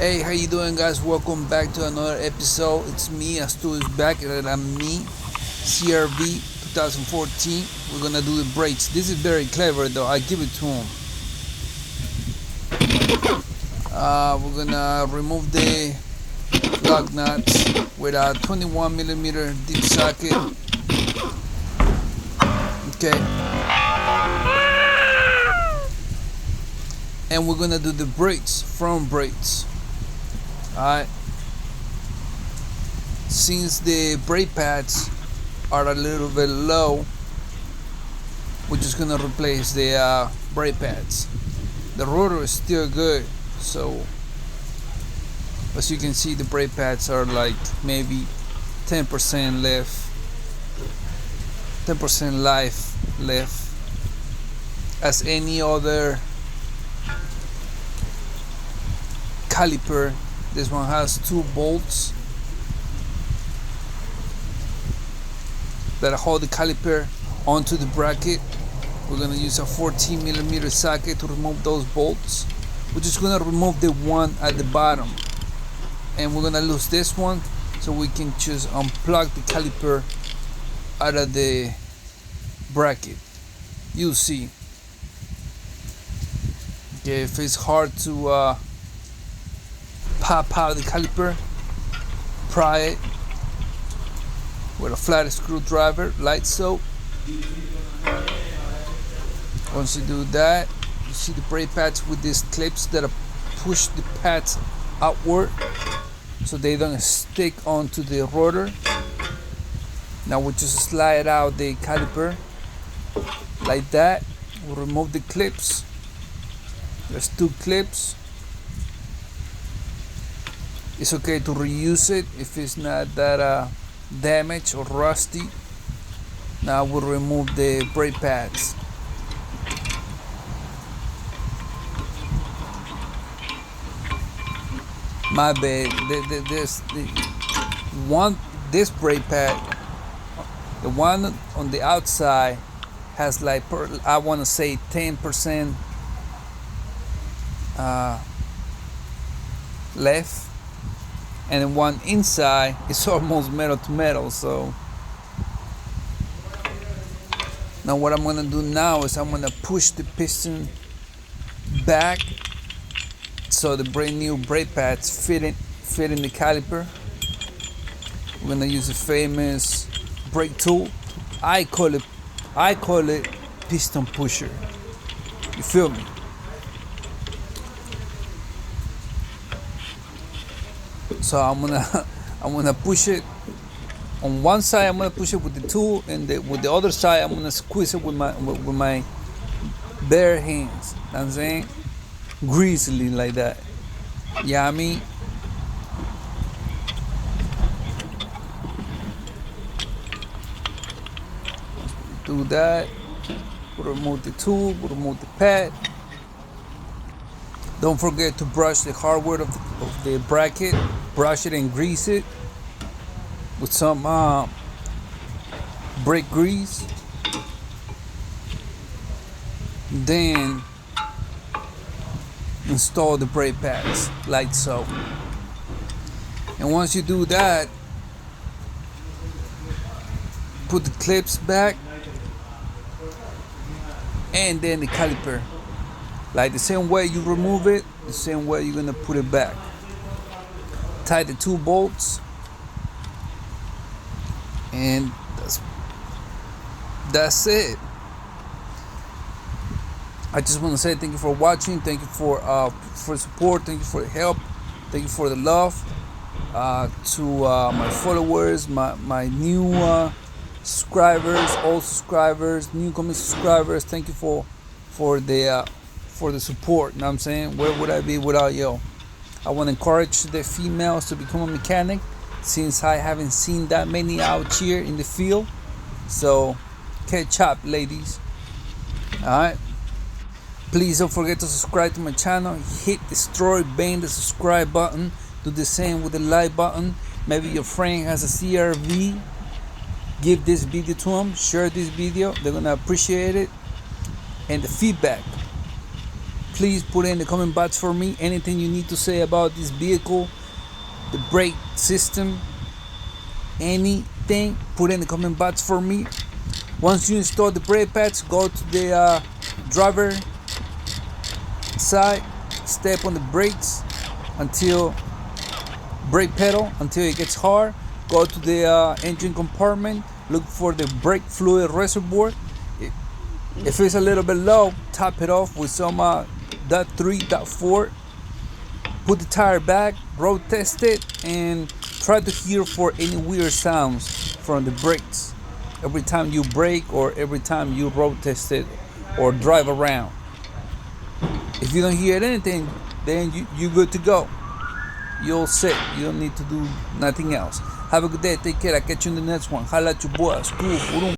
Hey, how you doing, guys? Welcome back to another episode. It's me, Astu is back, and I'm me, CRV 2014. We're gonna do the brakes. This is very clever, though. I give it to him. We're gonna remove the lug nuts with a 21mm deep socket. Okay. And we're gonna do the brakes, front brakes. Alright. Since the brake pads are a little bit low, we're just gonna replace the brake pads. The rotor is still good, so as you can see, the brake pads are like maybe 10% left, 10% life left. As any other caliper, this one has 2 bolts that hold the caliper onto the bracket. We're gonna use a 14mm socket to remove those bolts. We're just gonna remove the one at the bottom, and we're gonna lose this one so we can just unplug the caliper out of the bracket. You'll see. Okay, if it's hard to pop out the caliper, pry it with a flat screwdriver, like so. Once you do that, you see the brake pads with these clips that push the pads outward so they don't stick onto the rotor. Now we just slide out the caliper like that. We'll remove the clips. There's 2 clips. It's okay to reuse it if it's not that damaged or rusty. Now we'll remove the brake pads. My bad. This brake pad, the one on the outside, has like I want to say 10% left. And the one inside is almost metal to metal. So now what I'm gonna do now is I'm gonna push the piston back so the brand new brake pads fit in the caliper. We're gonna use a famous brake tool. I call it piston pusher. You feel me? So I'm gonna push it on one side. I'm gonna push it with the tool, and with the other side, I'm gonna squeeze it with my bare hands. You know what I'm saying, greasily like that. Yeah, I mean. Do that. We'll remove the tool. We'll remove the pad. Don't forget to brush the hardware of the bracket. Brush it and grease it with some brake grease. Then install the brake pads like so. And once you do that, put the clips back, and then the caliper. Like the same way you remove it, the same way you're gonna put it back. Tie the 2 bolts, and that's it. I just want to say thank you for watching. Thank you for support. Thank you for the help. Thank you for the love. To my followers, my new subscribers, old subscribers, newcomer subscribers. Thank you for the support. You know what I'm saying? Where would I be without you? I want to encourage the females to become a mechanic, since I haven't seen that many out here in the field. So catch up, ladies. Alright, please don't forget to subscribe to my channel. Hit the bang the subscribe button. Do the same with the like button. Maybe your friend has a CRV. Give this video to them. Share this video. They're gonna appreciate it. And the feedback. Please put in the comment box for me anything you need to say about this vehicle, the brake system, anything. Put in the comment box for me. Once you install the brake pads, go to the driver side, step on the brakes until brake pedal until it gets hard. Go to the engine compartment, look for the brake fluid reservoir. If it's a little bit low, top it off with some .3, .4. Put the tire back, road test it, and try to hear for any weird sounds from the brakes every time you brake or every time you road test it or drive around. If you don't hear anything, then you're good to go. You're all set. You don't need to do nothing else. Have a good day. Take care. I'll catch you in the next one. Holla at your boy. School.